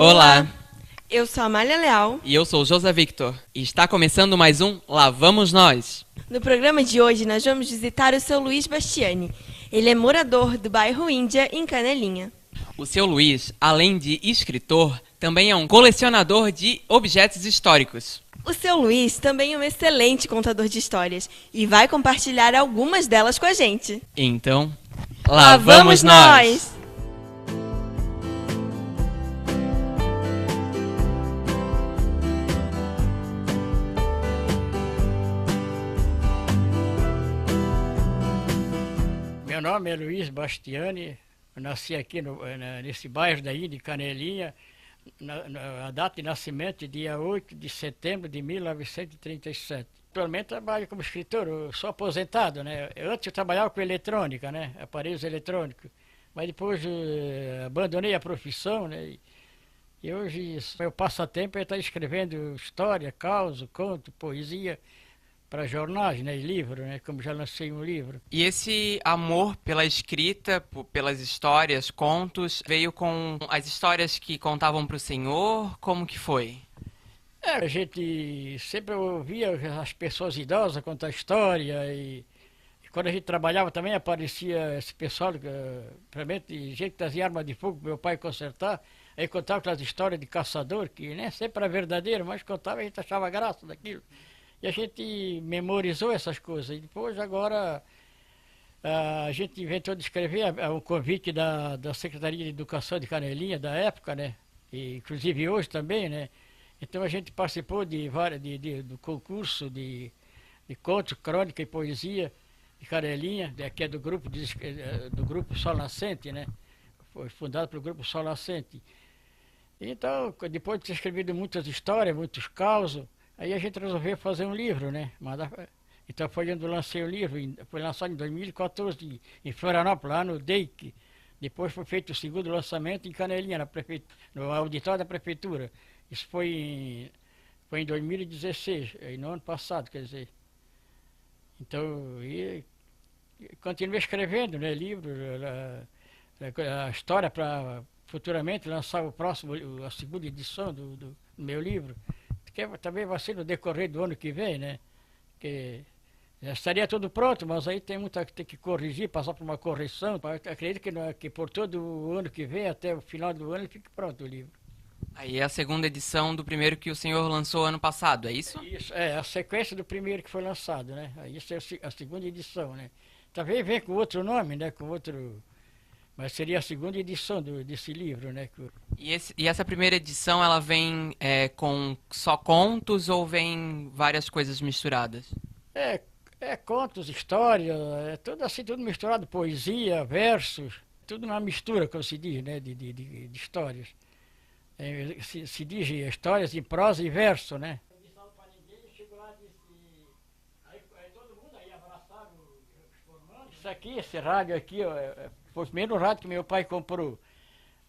Olá, Eu sou a Amália Leal. e eu sou o José Victor. E está começando mais um Lá Vamos Nós. No programa de hoje, nós vamos visitar o seu Luiz Bastiani. Ele é morador do bairro Índia, em Canelinha. O seu Luiz, além de escritor, também é um colecionador de objetos históricos. O seu Luiz também é um excelente contador de histórias e vai compartilhar algumas delas com a gente. Então, lá vamos nós! Meu nome é Luiz Bastiani, eu nasci aqui nesse bairro daí, de Canelinha. A data de nascimento é dia 8 de setembro de 1937. Atualmente trabalho como escritor, eu sou aposentado, né? Antes eu trabalhava com eletrônica, né? Aparelhos eletrônicos, mas depois abandonei a profissão, né? E hoje meu passatempo é estar escrevendo história, causa, conto, poesia, para jornais, né, e livro, né, como já lancei um livro. E esse amor pela escrita, pelas histórias, contos, veio com as histórias que contavam para o senhor? Como que foi? A gente sempre ouvia as pessoas idosas contar história e quando a gente trabalhava também aparecia esse pessoal, principalmente gente que trazia arma de fogo para meu pai consertar, aí contava aquelas histórias de caçador, que nem sempre era verdadeiro, mas contava e a gente achava graça daquilo. E a gente memorizou essas coisas. E depois, agora, a gente inventou de escrever um convite da Secretaria de Educação de Canelinha, da época, né? E, inclusive hoje também, né? Então a gente participou do concurso de contos, crônica e poesia de Canelinha, que é do grupo Sol Nascente, né? Foi fundado pelo grupo Sol Nascente. Então, depois de ter escrevido muitas histórias, muitos causos, aí a gente resolveu fazer um livro, né? Então foi onde eu lancei o livro, foi lançado em 2014 em Florianópolis, lá no DEIC. Depois foi feito o segundo lançamento em Canelinha, no auditório da prefeitura. Isso foi em 2016, no ano passado, quer dizer. Então, continuei escrevendo, né, livro, a história para futuramente lançar a segunda edição do meu livro. Que também vai ser no decorrer do ano que vem, né? Que já estaria tudo pronto, mas aí tem que corrigir, passar por uma correção. Acredito que por todo o ano que vem, até o final do ano, ele fique pronto o livro. Aí é a segunda edição do primeiro que o senhor lançou ano passado, é isso? Isso, a sequência do primeiro que foi lançado, né? Aí isso é a segunda edição, né? Talvez venha com outro nome, né? Mas seria a segunda edição desse livro, né? E essa primeira edição, ela vem com só contos ou vem várias coisas misturadas? Contos, história, tudo assim, tudo misturado, poesia, versos, tudo uma mistura, como se diz, né? De histórias. Se diz histórias em prosa e verso, né? Isso aqui, esse rádio aqui, foi o primeiro rádio que meu pai comprou.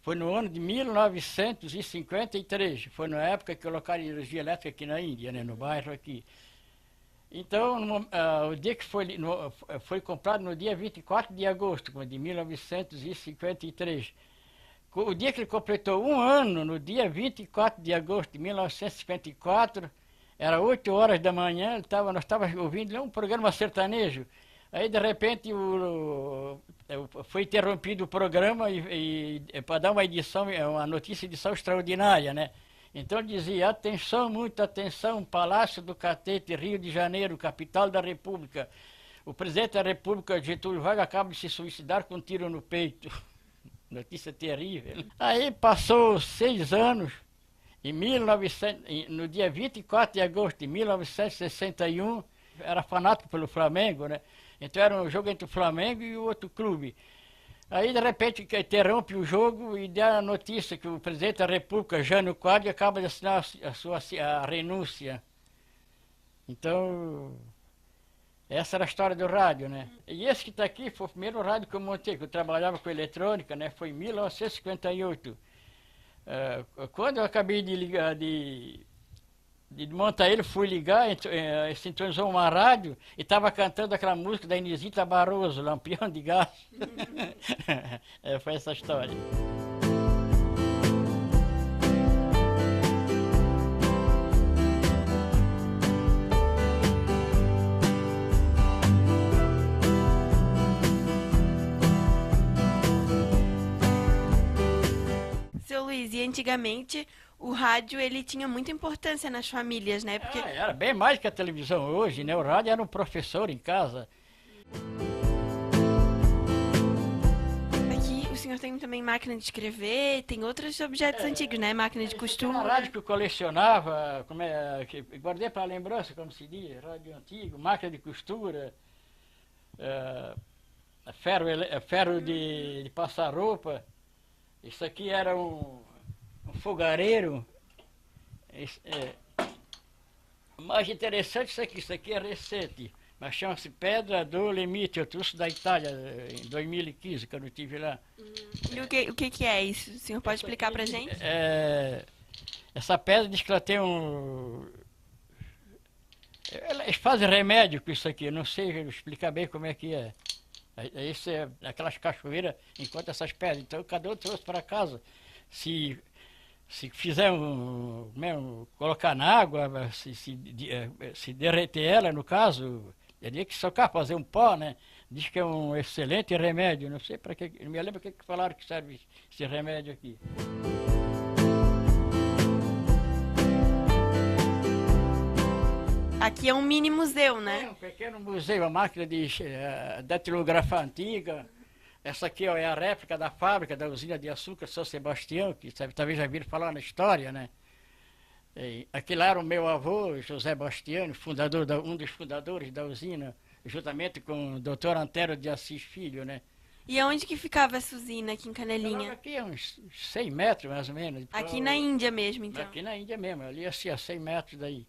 Foi no ano de 1953. Foi na época que colocaram energia elétrica aqui na Índia, né, no bairro aqui. Então, o dia que foi comprado no dia 24 de agosto de 1953. O dia que ele completou um ano, no dia 24 de agosto de 1954, era 8 horas da manhã, nós estávamos ouvindo um programa sertanejo. Aí, de repente, foi interrompido o programa para dar uma notícia de edição extraordinária, né? Então dizia: atenção, muita atenção, Palácio do Catete, Rio de Janeiro, capital da República. O presidente da República, Getúlio Vargas, acaba de se suicidar com um tiro no peito. Notícia terrível. Aí passou 6 anos, no dia 24 de agosto de 1961, era fanático pelo Flamengo, né? Então era um jogo entre o Flamengo e o outro clube. Aí, de repente, interrompe o jogo e dá a notícia que o presidente da República, Jânio Quadros, acaba de assinar a renúncia. Então, essa era a história do rádio, né? E esse que está aqui foi o primeiro rádio que eu montei, que eu trabalhava com eletrônica, né? Foi em 1958. Quando eu acabei de ligar, de montar ele, fui ligar, sintonizou uma rádio e estava cantando aquela música da Inesita Barroso, Lampião de Gás. Foi essa história. antigamente o rádio ele tinha muita importância nas famílias, né? Porque Era bem mais que a televisão hoje, né? O rádio era um professor em casa. aqui o senhor tem também máquina de escrever, tem outros objetos antigos, né? Máquina de Uma costura. rádio que eu colecionava, que guardei para lembrança, como se diz, rádio antigo, máquina de costura, ferro de passar roupa. Isso aqui era um fogareiro. O mais interessante isso aqui é recente, mas chama-se Pedra do Limite, eu trouxe da Itália em 2015, quando eu estive lá. E o que é isso? O senhor pode explicar pra gente? Essa pedra diz que ela tem eles fazem remédio com isso aqui, eu não sei explicar bem como é que é. Isso é aquelas cachoeiras, enquanto essas pedras. Então cada um trouxe para casa. Se fizer colocar na água, se derreter ela, no caso, teria que socar, fazer um pó, né? Diz que é um excelente remédio. Não sei para que. Não me lembro o que falaram que serve esse remédio aqui. Aqui é um mini museu, É né? um pequeno museu, a máquina de datilografar antiga. Essa aqui ó, é a réplica da fábrica da usina de açúcar São Sebastião, que talvez já viram falar na história, né? Aqui lá era o meu avô, José Bastiano, um dos fundadores da usina, juntamente com o doutor Antero de Assis Filho, né? E aonde que ficava essa usina aqui em Logo Canelinha? aqui é uns 100 metros, mais ou menos. Aqui na Índia mesmo, então. Aqui na Índia mesmo, ali assim, a 100 metros daí.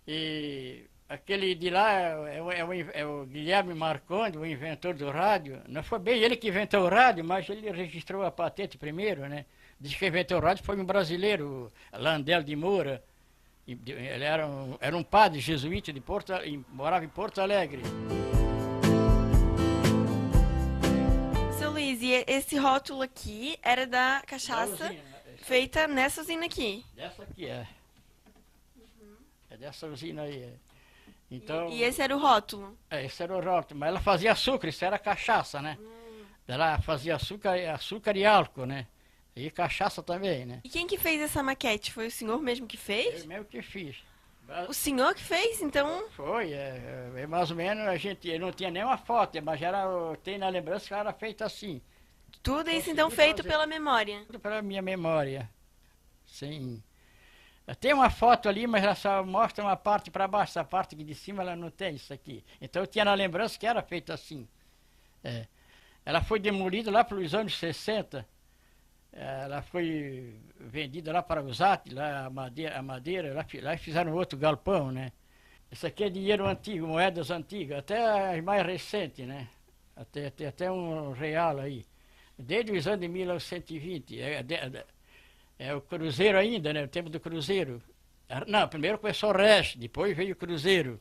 E aquele de lá é o Guilherme Marconi, o inventor do rádio. Não foi bem ele que inventou o rádio, mas ele registrou a patente primeiro, né? Diz que inventou o rádio foi um brasileiro, Landel de Moura. Ele era um padre jesuíta morava em Porto Alegre. Seu Luiz, e esse rótulo aqui era da cachaça Da usina, feita nessa usina aqui. Dessa aqui é. É dessa usina aí. Então, E esse era o rótulo. esse era o rótulo, mas ela fazia açúcar, isso era cachaça, né? Ela fazia açúcar e álcool, né? E cachaça também, né? E quem que fez essa maquete? Foi o senhor mesmo que fez? Eu mesmo que fiz. O senhor que fez? Então, Foi, mais ou menos eu não tinha nenhuma foto, mas tem na lembrança que ela era feita assim. tudo isso Consegui então feito fazer. pela memória. Tudo pela minha memória. Sim. Tem uma foto ali, mas ela só mostra uma parte para baixo, essa parte aqui de cima ela não tem isso aqui. Então eu tinha na lembrança que era feita assim. Ela foi demolida lá pelos anos 60. Ela foi vendida lá para os Ates, lá a madeira lá fizeram outro galpão, né? Isso aqui é dinheiro antigo, moedas antigas, até as mais recentes, né? Até um real aí. Desde os anos de 1920. É o cruzeiro ainda, né? O tempo do cruzeiro. Não, primeiro começou o resto, depois veio o cruzeiro.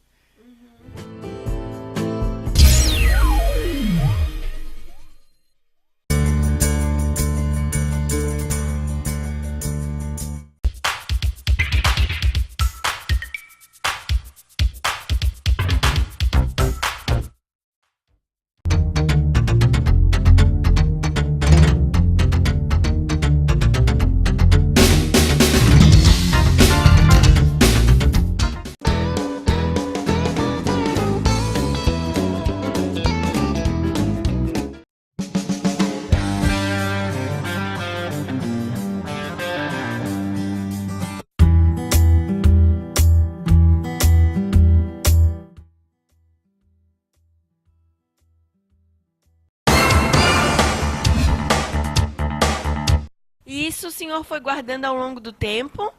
E isso o senhor foi guardando ao longo do tempo?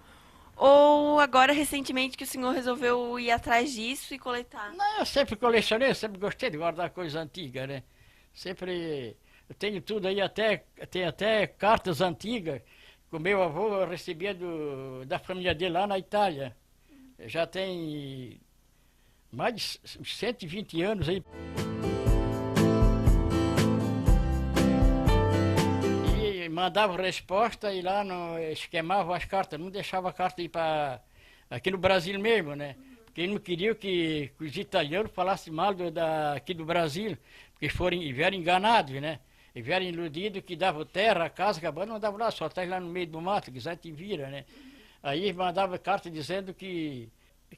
Ou agora recentemente que o senhor resolveu ir atrás disso e coletar? Não, eu sempre colecionei, eu sempre gostei de guardar coisa antiga, né? Sempre, eu tenho tudo aí, tem até cartas antigas que o meu avô recebia da família dele lá na Itália. Já tem mais de 120 anos aí. E mandava resposta e lá esquemavam as cartas, não deixava a carta ir para aqui no Brasil mesmo, né? Porque eles não queriam que os italianos falassem mal aqui do Brasil, porque vieram enganados, né? E vieram iludidos que davam terra, a casa, acabando, não davam lá, só está lá no meio do mato, quiser te vira, né? Aí mandava carta dizendo que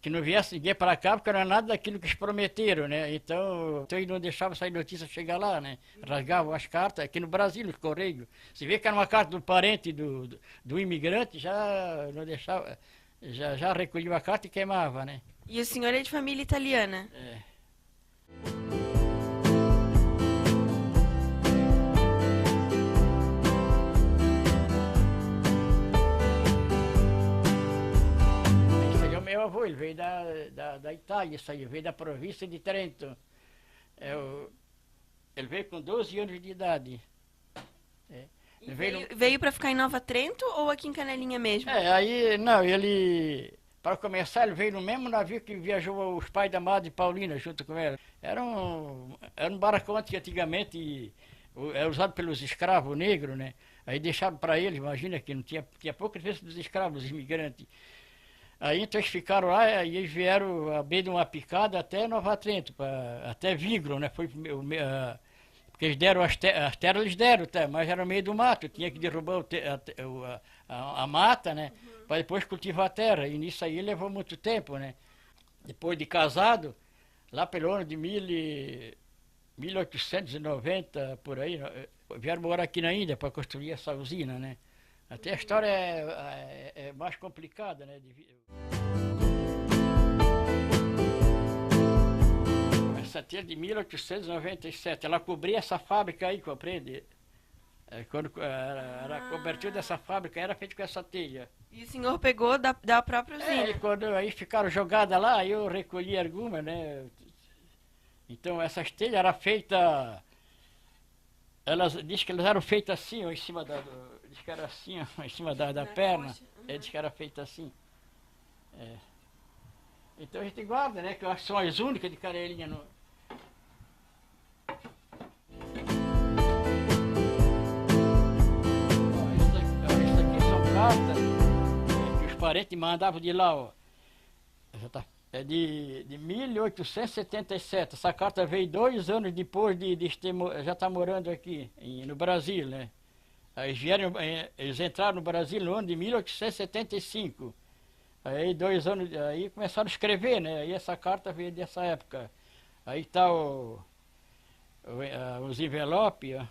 não viesse ninguém para cá, porque não era nada daquilo que eles prometeram, né? Então eles não deixavam essa notícia chegar lá, né? Rasgavam as cartas, aqui no Brasil, nos Correios. Se vê que era uma carta do parente do imigrante, já não deixava, já recolhia a carta e queimava, né? E o senhor é de família italiana? É. Meu avô, ele veio da Itália, isso aí, veio da província de Trento. Ele veio com 12 anos de idade. Veio para ficar em Nova Trento ou aqui em Canelinha mesmo? Aí, não, ele, para começar, ele veio no mesmo navio que viajou os pais da Madre Paulina junto com ela. Era um baracão que antigamente era usado pelos escravos negros, né? Aí deixaram para eles, imagina que não tinha pouca diferença dos escravos, dos imigrantes. Aí então eles ficaram lá e eles vieram a beira de uma picada até Nova Trento, até Vigro, né? Porque eles deram as terras, eles deram, mas era no meio do mato, tinha que derrubar a mata, né? Para depois cultivar a terra, e nisso aí levou muito tempo, né? Depois de casado, lá pelo ano de 1890, por aí, vieram morar aqui na Índia para construir essa usina, né? Até a história é mais complicada, né? Essa telha de 1897, ela cobria essa fábrica aí, compreende? Quando era cobertura dessa fábrica, era feito com essa telha. E o senhor pegou da própria usina? E quando aí ficaram jogadas lá, aí eu recolhi alguma, né? Então essas telhas eram feitas, diz que elas eram feitas assim, ó, em cima diz que era assim, ó, em cima da perna. Diz que era feita assim. Então a gente guarda, né? Que eu acho que são as únicas de Canelinha no... Isso aqui são cartas que os parentes mandavam de lá, ó. É de 1877. Essa carta veio 2 anos depois já estar morando aqui no Brasil, né? Aí eles entraram no Brasil no ano de 1875. Aí 2 anos, aí começaram a escrever, né? Aí essa carta veio dessa época. Aí tá os envelopes, ó.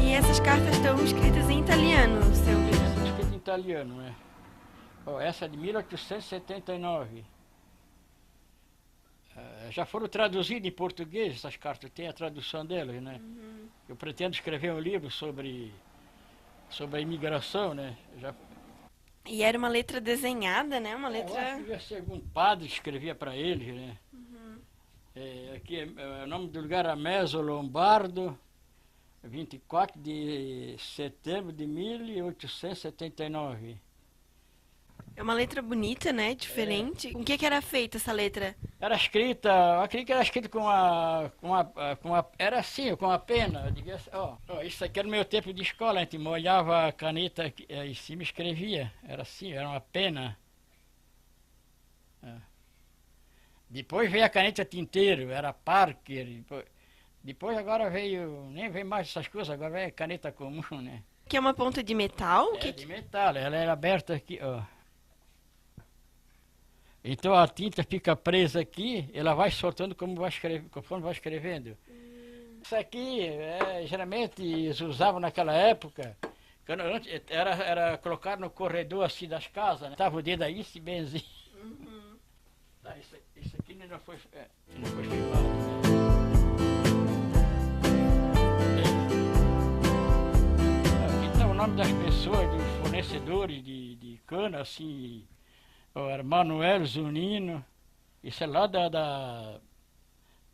E essas cartas estão escritas em italiano, seu? Estão escritas em italiano, né? Ó, essa é de 1879. Já foram traduzidas em português, essas cartas, tem a tradução delas, né? Eu pretendo escrever um livro sobre a imigração, né? E era uma letra desenhada, né? Uma Eu letra... acho que devia ser algum padre que escrevia para eles, né? Aqui o nome do lugar é Meso Lombardo, 24 de setembro de 1879. É uma letra bonita, né? Diferente. Com o que era feita essa letra? Era escrita, eu acredito que era escrita era assim, com a pena. Isso aqui era o meu tempo de escola, a gente molhava a caneta aqui, em cima e escrevia. Era assim, era uma pena. Depois veio a caneta tinteiro, era Parker. Depois agora nem veio mais essas coisas, agora veio a caneta comum, né? Que é uma ponta de metal? De metal, ela era aberta aqui, ó. Então a tinta fica presa aqui, ela vai soltando conforme vai escrevendo. Isso aqui, geralmente eles usavam naquela época, quando era colocar no corredor assim das casas, né? Tava o dedo aí, se benzinho. Isso aqui não foi filmado, né? Aqui está o nome das pessoas, dos fornecedores de cana, assim. Era Manuel Zunino, isso é lá da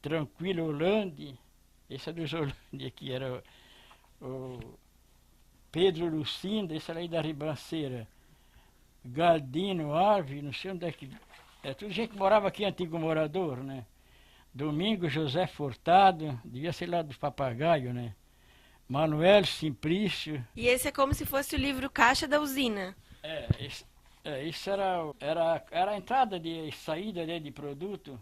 Tranquilo Holande, esse é dos Holande aqui, era o Pedro Lucinda, esse é aí da Ribanceira, Galdino Arve, não sei onde é que... tudo gente que morava aqui, antigo morador, né? Domingo José Furtado, devia ser lá do Papagaio, né? Manuel Simplício. E esse é como se fosse o livro Caixa da Usina. Isso era a entrada e saída, né, de produto.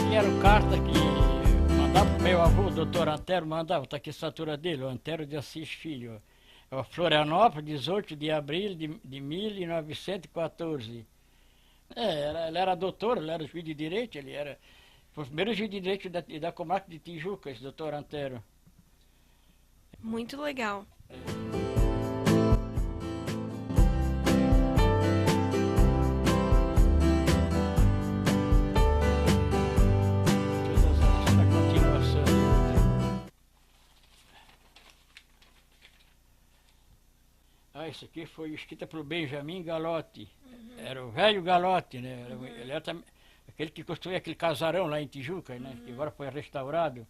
E era o carta que mandava pro meu avô, o doutor Antero, mandava, tá aqui a assinatura dele, o Antero de Assis Filho. Florianópolis, 18 de abril de 1914. Ele era doutor, ele era juiz de direito, foi o primeiro juiz de direito da comarca de Tijuca, esse doutor Antero. Muito legal. Todas essa continuação. Isso aqui foi escrita por Benjamin Galotti. Era o velho Galotti, né? Ele era aquele que construiu aquele casarão lá em Tijuca, né? Que agora foi restaurado.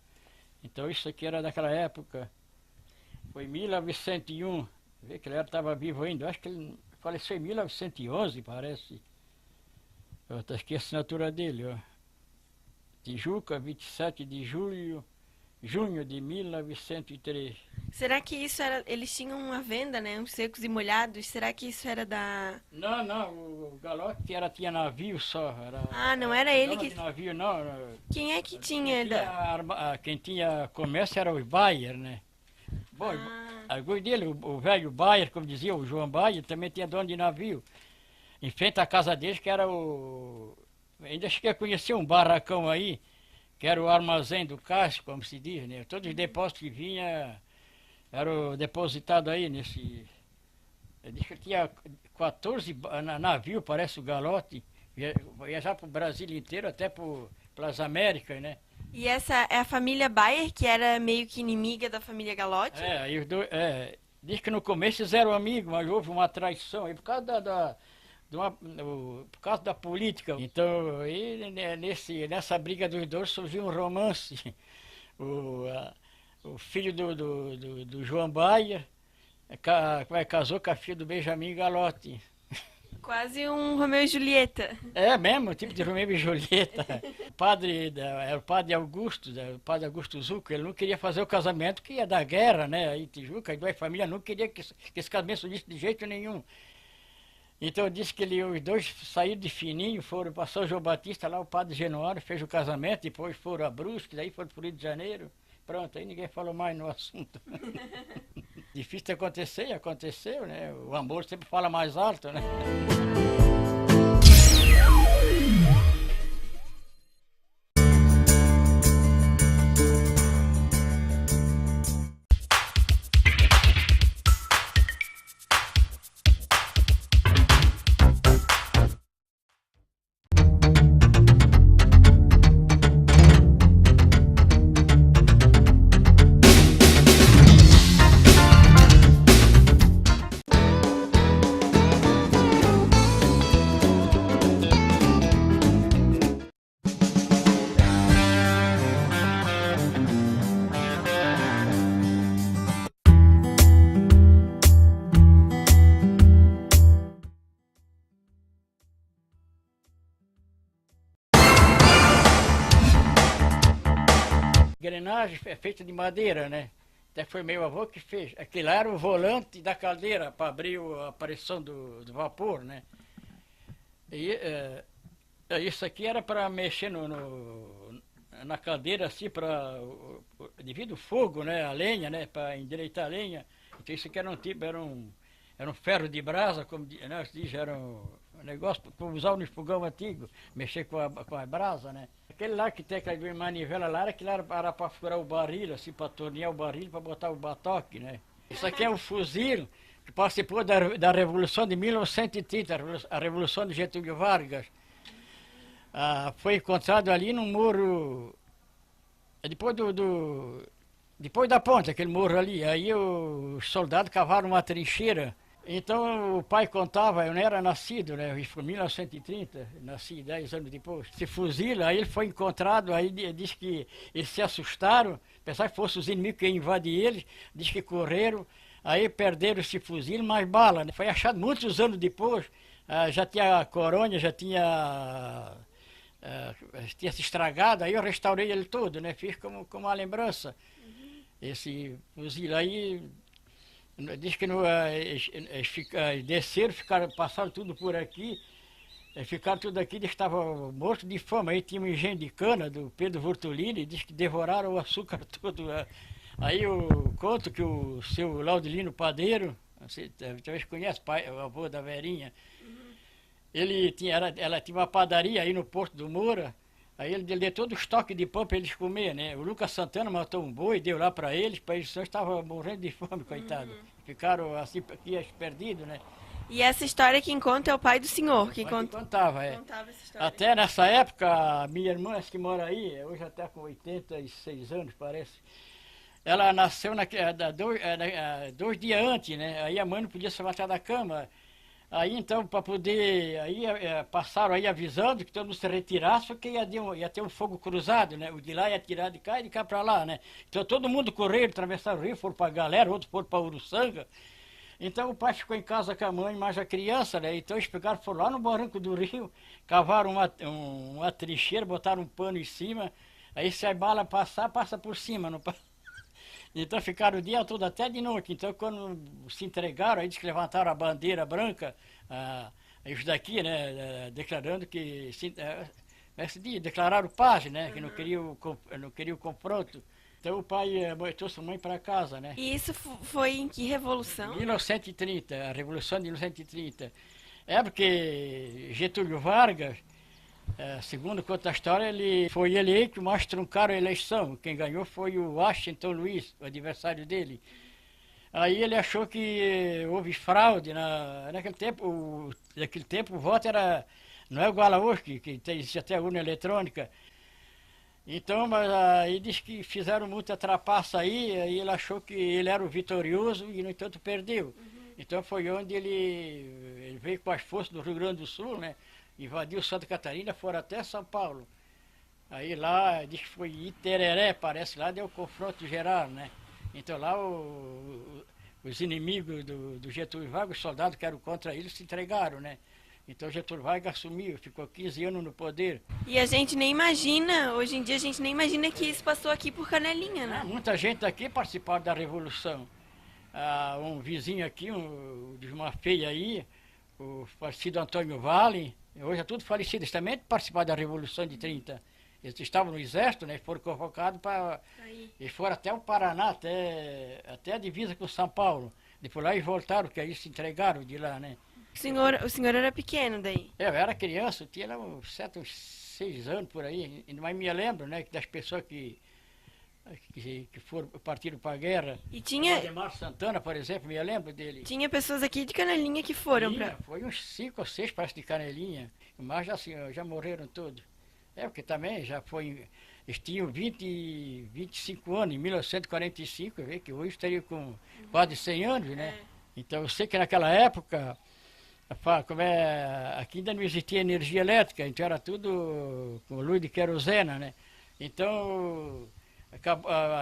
Então isso aqui era daquela época. Foi em 1901. Vê que ele estava vivo ainda. Eu acho que ele faleceu em 1911, parece. Está aqui a assinatura dele, ó. Tijuca, 27 de junho de 1903. Será que isso era... Eles tinham uma venda, né? Uns secos e molhados. Será que isso era da... Não, o Galotti tinha navio só. Não era ele dono que... de navio, não. Quem é que tinha... Quem tinha comércio era o Bayer, né? Bom, alguns dele, o velho Bayer, como dizia o João Bayer, também tinha dono de navio. Em frente à casa deles, que era o... Ainda cheguei a conhecer um barracão aí, que era o armazém do Cássio, como se diz, né? Todos os depósitos que vinha eram depositados aí nesse... Eu disse que tinha 14 navios, parece o Galotti, viajar para o Brasil inteiro, até pelas Américas, né? E essa é a família Bayer, que era meio que inimiga da família Galotti? Aí os dois... diz que no começo eles eram amigos, mas houve uma traição aí por causa por causa da política. Então, aí, nessa briga dos dois surgiu um romance. O filho do João Bayer casou com a filha do Benjamin Galotti. Quase um Romeu e Julieta. É mesmo, tipo de Romeu e Julieta. Era o padre Augusto, o padre Augusto Zucco, ele não queria fazer o casamento que ia dar guerra, né? Aí Tijuca, as duas famílias não queriam que esse casamento surgisse de jeito nenhum. Então disse que os dois saíram de fininho, foram para São João Batista, lá o padre Genuário fez o casamento, depois foram a Brusque, daí foram para o Rio de Janeiro. Pronto, aí ninguém falou mais no assunto. Difícil de acontecer, e aconteceu, né? O amor sempre fala mais alto, né? Engrenagem é feita de madeira, né? Até foi meu avô que fez. Aquele lá era o volante da caldeira para abrir a pressão do vapor, né? E isso aqui era para mexer na caldeira assim, devido ao fogo, né? A lenha, né? Para endireitar a lenha. Então isso aqui era um ferro de brasa, como né? Se diz, era um negócio para usar no fogão antigo, mexer com a brasa, né? Aquele lá que tem aquela manivela lá, era para furar o barril, assim, para tornear o barril, para botar o batoque, né? Isso aqui é um fuzil que participou da Revolução de 1930, a Revolução de Getúlio Vargas. Foi encontrado ali no morro, depois da ponte, aquele morro ali. Aí os soldados cavaram uma trincheira. Então o pai contava, eu não era nascido, né? Foi em 1930, nasci 10 anos depois. Esse fuzil, aí ele foi encontrado, aí diz que eles se assustaram, pensaram que fossem os inimigos que iam invadir eles, diz que correram, aí perderam esse fuzil, mais bala, né? Foi achado muitos anos depois, já tinha a coronha, já tinha se estragado, aí eu restaurei ele todo, né? Fiz como uma lembrança. Esse fuzil aí, diz que eles desceram, passaram tudo por aqui, ficaram tudo aqui, eles estavam mortos de fome. Aí tinha um engenho de cana do Pedro Vortolini, diz que devoraram o açúcar todo. Aí eu conto que o seu Laudelino Padeiro, você talvez conhece, pai, o avô da Verinha, ela tinha uma padaria aí no Porto do Moura. Aí ele deu todo o estoque de pão para eles comer, né? O Lucas Santana matou um boi, deu lá para eles só estavam morrendo de fome, coitado. Ficaram assim, aqui perdidos, né? E essa história quem conta é o pai do senhor, que contava, contava essa história. Até nessa época, a minha irmã, essa que mora aí, hoje até com 86 anos, parece, ela nasceu 2 dias antes, né? Aí a mãe não podia se levantar da cama. Aí então, para poder, aí passaram aí avisando que todo mundo se retirasse, porque ia ter um fogo cruzado, né? O de lá ia tirar de cá e de cá para lá, né? Então todo mundo correu, atravessaram o rio, foram para a galera, outros foram para Uruçanga. Então o pai ficou em casa com a mãe, mais a criança, né? Então eles pegaram, foram lá no barranco do rio, cavaram uma trincheira, botaram um pano em cima, aí se a bala passar, passa por cima, não passa. Então ficaram o dia todo até de noite. Então quando se entregaram, aí eles levantaram a bandeira branca, os daqui, né, declarando que declararam paz, né, que não queriam o confronto. Então o pai trouxe a mãe para casa, né. E isso foi em que revolução? 1930, a Revolução de 1930. É porque Getúlio Vargas, segundo conta a história, foi ele que mais truncaram a eleição. Quem ganhou foi o Washington Luiz, o adversário dele. Aí ele achou que houve fraude. Naquele tempo o voto não é igual a hoje, que existe até a urna eletrônica. Então, mas aí diz que fizeram muita trapaça aí ele achou que ele era o vitorioso e, no entanto, perdeu. Então foi onde ele veio com as forças do Rio Grande do Sul, né? Invadiu Santa Catarina, foram até São Paulo. Aí lá, diz que foi Itereré, parece, lá deu confronto geral, né? Então lá os inimigos do Getúlio Vargas, os soldados que eram contra ele, se entregaram, né? Então Getúlio Vargas assumiu, ficou 15 anos no poder. E a gente nem imagina, hoje em dia a gente nem imagina que isso passou aqui por Canelinha, né? Muita gente aqui participou da Revolução. Um vizinho aqui, de uma feia aí, o falecido Antônio Vale, hoje é tudo falecido, eles também participaram da Revolução de 30. Eles estavam no exército, né? Foram convocados para... Eles foram até o Paraná, até a divisa com São Paulo. Depois lá eles voltaram, porque aí se entregaram de lá, né? O senhor era pequeno daí? Eu era criança, eu tinha uns 6 anos por aí, mas me lembro, né, das pessoas que partiram para a guerra. E tinha... O Ademar Santana, por exemplo, me lembro dele. Tinha pessoas aqui de Canelinha que foram para... Foi uns 5 ou 6, parece, de Canelinha, mas já morreram todos. Porque também já foi... Eles tinham 25 anos, em 1945, que hoje estaria com quase 100 anos, né? Então eu sei que naquela época... Aqui ainda não existia energia elétrica, então era tudo com luz de querosena, né? Então,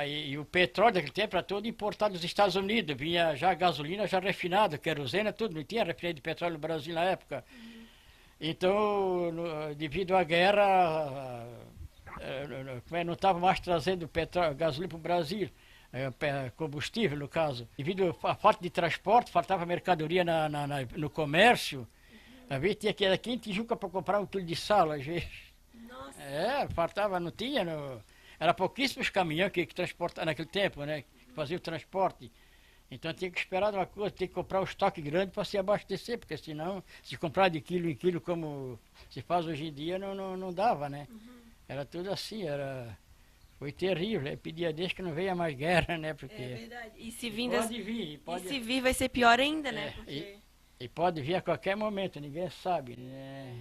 e o petróleo daquele tempo era todo importado dos Estados Unidos, vinha já gasolina já refinada, querosena, tudo, não tinha refinaria de petróleo no Brasil na época. Então, devido à guerra, não estava mais trazendo petróleo, gasolina para o Brasil. Combustível, no caso. Devido à falta de transporte, faltava mercadoria no comércio. Às vezes tinha que ir aqui em Tijuca para comprar 1 quilo de sal, às vezes. Nossa. Faltava, não tinha. Era pouquíssimos caminhões que transportavam naquele tempo, né? Que faziam o transporte. Então tinha que esperar uma coisa, tinha que comprar um estoque grande para se abastecer, porque senão, se comprar de quilo em quilo como se faz hoje em dia, não dava, né? Era tudo assim, foi terrível, pedi a Deus que não venha mais guerra, né? Porque é verdade. E se vir, pode se vir vai ser pior ainda, né? E pode vir a qualquer momento, ninguém sabe, né?